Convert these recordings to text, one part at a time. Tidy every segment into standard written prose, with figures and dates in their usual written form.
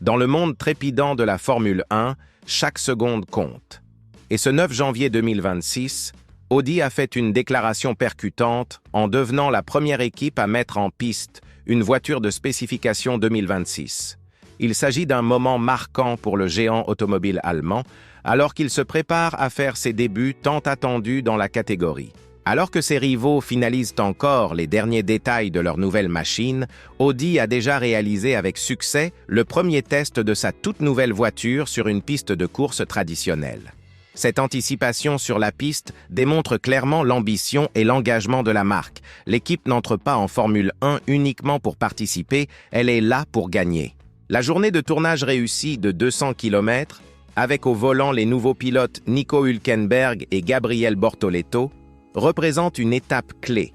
Dans le monde trépidant de la Formule 1, chaque seconde compte. Et ce 9 janvier 2026, Audi a fait une déclaration percutante en devenant la première équipe à mettre en piste une voiture de spécification 2026. Il s'agit d'un moment marquant pour le géant automobile allemand, alors qu'il se prépare à faire ses débuts tant attendus dans la catégorie. Alors que ses rivaux finalisent encore les derniers détails de leur nouvelle machine, Audi a déjà réalisé avec succès le premier test de sa toute nouvelle voiture sur une piste de course traditionnelle. Cette anticipation sur la piste démontre clairement l'ambition et l'engagement de la marque. L'équipe n'entre pas en Formule 1 uniquement pour participer, elle est là pour gagner. La journée de tournage réussie de 200 km, avec au volant les nouveaux pilotes Nico Hülkenberg et Gabriel Bortoleto, représente une étape clé.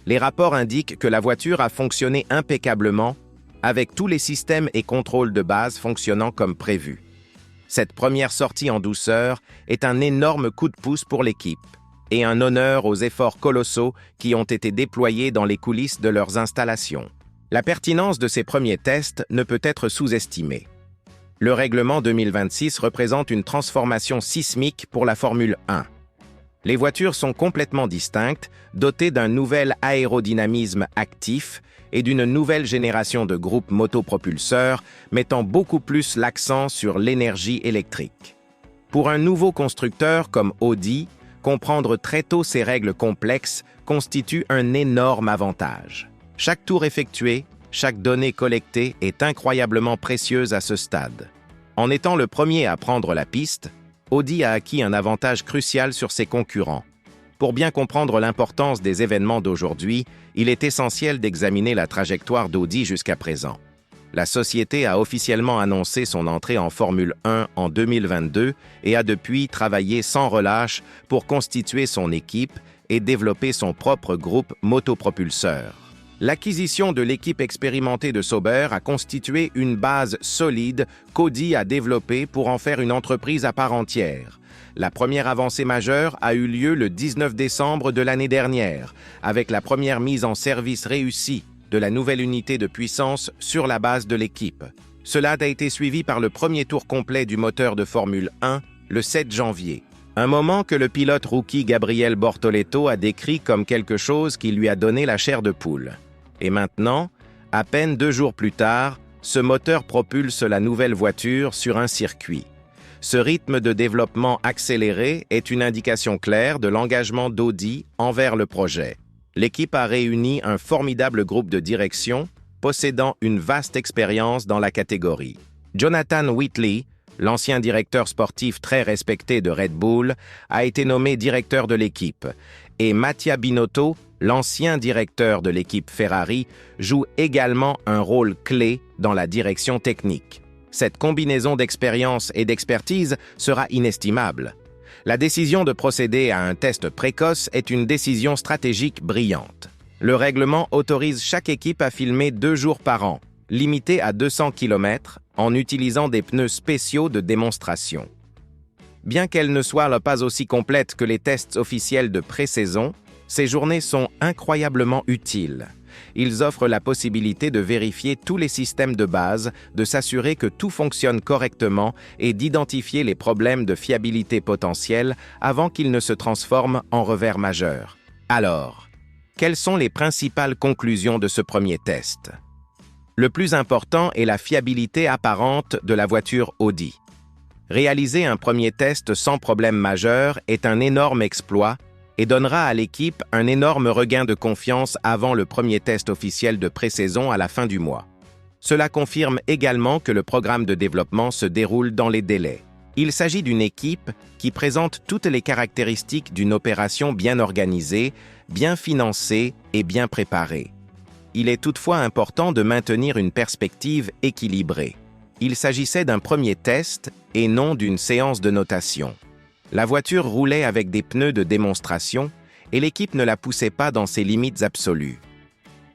Les rapports indiquent que la voiture a fonctionné impeccablement, avec tous les systèmes et contrôles de base fonctionnant comme prévu. Cette première sortie en douceur est un énorme coup de pouce pour l'équipe et un honneur aux efforts colossaux qui ont été déployés dans les coulisses de leurs installations. La pertinence de ces premiers tests ne peut être sous-estimée. Le règlement 2026 représente une transformation sismique pour la Formule 1. Les voitures sont complètement distinctes, dotées d'un nouvel aérodynamisme actif et d'une nouvelle génération de groupes motopropulseurs mettant beaucoup plus l'accent sur l'énergie électrique. Pour un nouveau constructeur comme Audi, comprendre très tôt ces règles complexes constitue un énorme avantage. Chaque tour effectué, chaque donnée collectée est incroyablement précieuse à ce stade. En étant le premier à prendre la piste, Audi a acquis un avantage crucial sur ses concurrents. Pour bien comprendre l'importance des événements d'aujourd'hui, il est essentiel d'examiner la trajectoire d'Audi jusqu'à présent. La société a officiellement annoncé son entrée en Formule 1 en 2022 et a depuis travaillé sans relâche pour constituer son équipe et développer son propre groupe motopropulseur. L'acquisition de l'équipe expérimentée de Sauber a constitué une base solide qu'Audi a développée pour en faire une entreprise à part entière. La première avancée majeure a eu lieu le 19 décembre de l'année dernière, avec la première mise en service réussie de la nouvelle unité de puissance sur la base de l'équipe. Cela a été suivi par le premier tour complet du moteur de Formule 1 le 7 janvier. Un moment que le pilote rookie Gabriel Bortoleto a décrit comme quelque chose qui lui a donné la chair de poule. Et maintenant, à peine 2 jours plus tard, ce moteur propulse la nouvelle voiture sur un circuit. Ce rythme de développement accéléré est une indication claire de l'engagement d'Audi envers le projet. L'équipe a réuni un formidable groupe de direction, possédant une vaste expérience dans la catégorie. Jonathan Whitley, l'ancien directeur sportif très respecté de Red Bull, a été nommé directeur de l'équipe, et Mattia Binotto, l'ancien directeur de l'équipe Ferrari, joue également un rôle clé dans la direction technique. Cette combinaison d'expérience et d'expertise sera inestimable. La décision de procéder à un test précoce est une décision stratégique brillante. Le règlement autorise chaque équipe à filmer 2 jours par an, limité à 200 km, en utilisant des pneus spéciaux de démonstration. Bien qu'elles ne soient pas aussi complètes que les tests officiels de pré-saison, ces journées sont incroyablement utiles. Ils offrent la possibilité de vérifier tous les systèmes de base, de s'assurer que tout fonctionne correctement et d'identifier les problèmes de fiabilité potentiels avant qu'ils ne se transforment en revers majeurs. Alors, quelles sont les principales conclusions de ce premier test? Le plus important est la fiabilité apparente de la voiture Audi. Réaliser un premier test sans problème majeur est un énorme exploit et donnera à l'équipe un énorme regain de confiance avant le premier test officiel de pré-saison à la fin du mois. Cela confirme également que le programme de développement se déroule dans les délais. Il s'agit d'une équipe qui présente toutes les caractéristiques d'une opération bien organisée, bien financée et bien préparée. Il est toutefois important de maintenir une perspective équilibrée. Il s'agissait d'un premier test et non d'une séance de notation. La voiture roulait avec des pneus de démonstration et l'équipe ne la poussait pas dans ses limites absolues.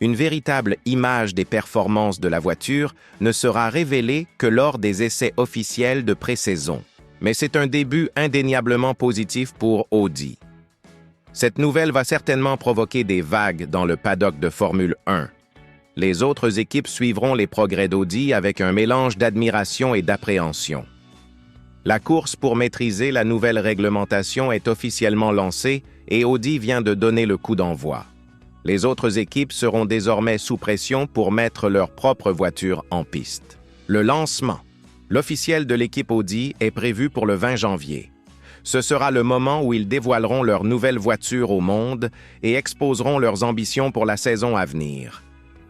Une véritable image des performances de la voiture ne sera révélée que lors des essais officiels de pré-saison. Mais c'est un début indéniablement positif pour Audi. Cette nouvelle va certainement provoquer des vagues dans le paddock de Formule 1. Les autres équipes suivront les progrès d'Audi avec un mélange d'admiration et d'appréhension. La course pour maîtriser la nouvelle réglementation est officiellement lancée et Audi vient de donner le coup d'envoi. Les autres équipes seront désormais sous pression pour mettre leur propre voiture en piste. Le lancement. L'officiel de l'équipe Audi est prévu pour le 20 janvier. Ce sera le moment où ils dévoileront leur nouvelle voiture au monde et exposeront leurs ambitions pour la saison à venir.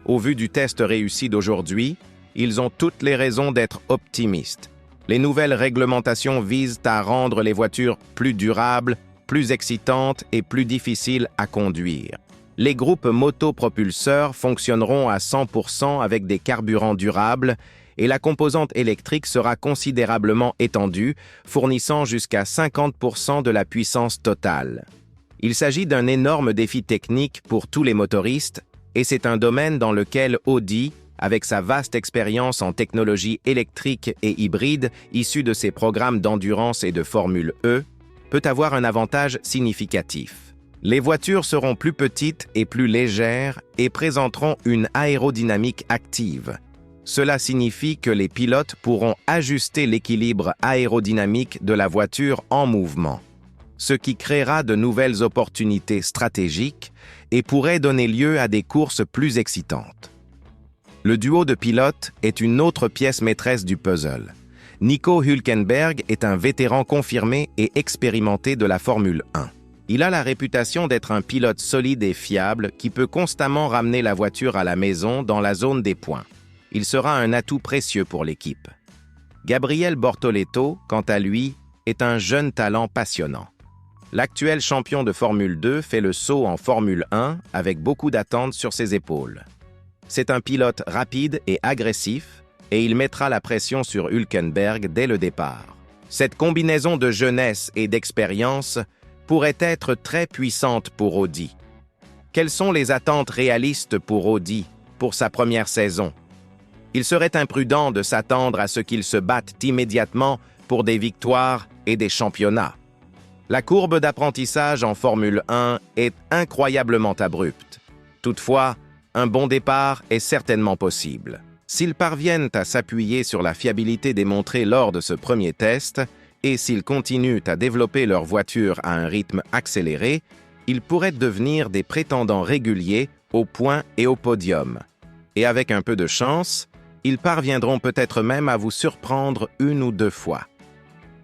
Au vu du test réussi d'aujourd'hui, ils ont toutes les raisons d'être optimistes. Les nouvelles réglementations visent à rendre les voitures plus durables, plus excitantes et plus difficiles à conduire. Les groupes motopropulseurs fonctionneront à 100% avec des carburants durables et la composante électrique sera considérablement étendue, fournissant jusqu'à 50% de la puissance totale. Il s'agit d'un énorme défi technique pour tous les motoristes et c'est un domaine dans lequel Audi, avec sa vaste expérience en technologie électrique et hybride issue de ses programmes d'endurance et de Formule E, peut avoir un avantage significatif. Les voitures seront plus petites et plus légères et présenteront une aérodynamique active. Cela signifie que les pilotes pourront ajuster l'équilibre aérodynamique de la voiture en mouvement, ce qui créera de nouvelles opportunités stratégiques et pourrait donner lieu à des courses plus excitantes. Le duo de pilotes est une autre pièce maîtresse du puzzle. Nico Hülkenberg est un vétéran confirmé et expérimenté de la Formule 1. Il a la réputation d'être un pilote solide et fiable qui peut constamment ramener la voiture à la maison dans la zone des points. Il sera un atout précieux pour l'équipe. Gabriel Bortoleto, quant à lui, est un jeune talent passionnant. L'actuel champion de Formule 2 fait le saut en Formule 1 avec beaucoup d'attentes sur ses épaules. C'est un pilote rapide et agressif et il mettra la pression sur Hülkenberg dès le départ. Cette combinaison de jeunesse et d'expérience pourrait être très puissante pour Audi. Quelles sont les attentes réalistes pour Audi pour sa première saison? Il serait imprudent de s'attendre à ce qu'ils se battent immédiatement pour des victoires et des championnats. La courbe d'apprentissage en Formule 1 est incroyablement abrupte. Toutefois, un bon départ est certainement possible. S'ils parviennent à s'appuyer sur la fiabilité démontrée lors de ce premier test, et s'ils continuent à développer leur voiture à un rythme accéléré, ils pourraient devenir des prétendants réguliers au point et au podium. Et avec un peu de chance, ils parviendront peut-être même à vous surprendre une ou deux fois.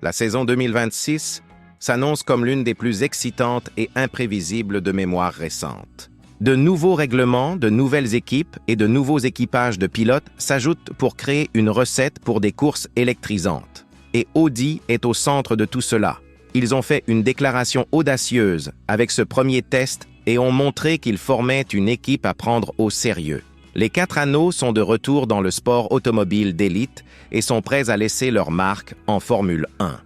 La saison 2026 s'annonce comme l'une des plus excitantes et imprévisibles de mémoire récente. De nouveaux règlements, de nouvelles équipes et de nouveaux équipages de pilotes s'ajoutent pour créer une recette pour des courses électrisantes. Et Audi est au centre de tout cela. Ils ont fait une déclaration audacieuse avec ce premier test et ont montré qu'ils formaient une équipe à prendre au sérieux. Les 4 anneaux sont de retour dans le sport automobile d'élite et sont prêts à laisser leur marque en Formule 1.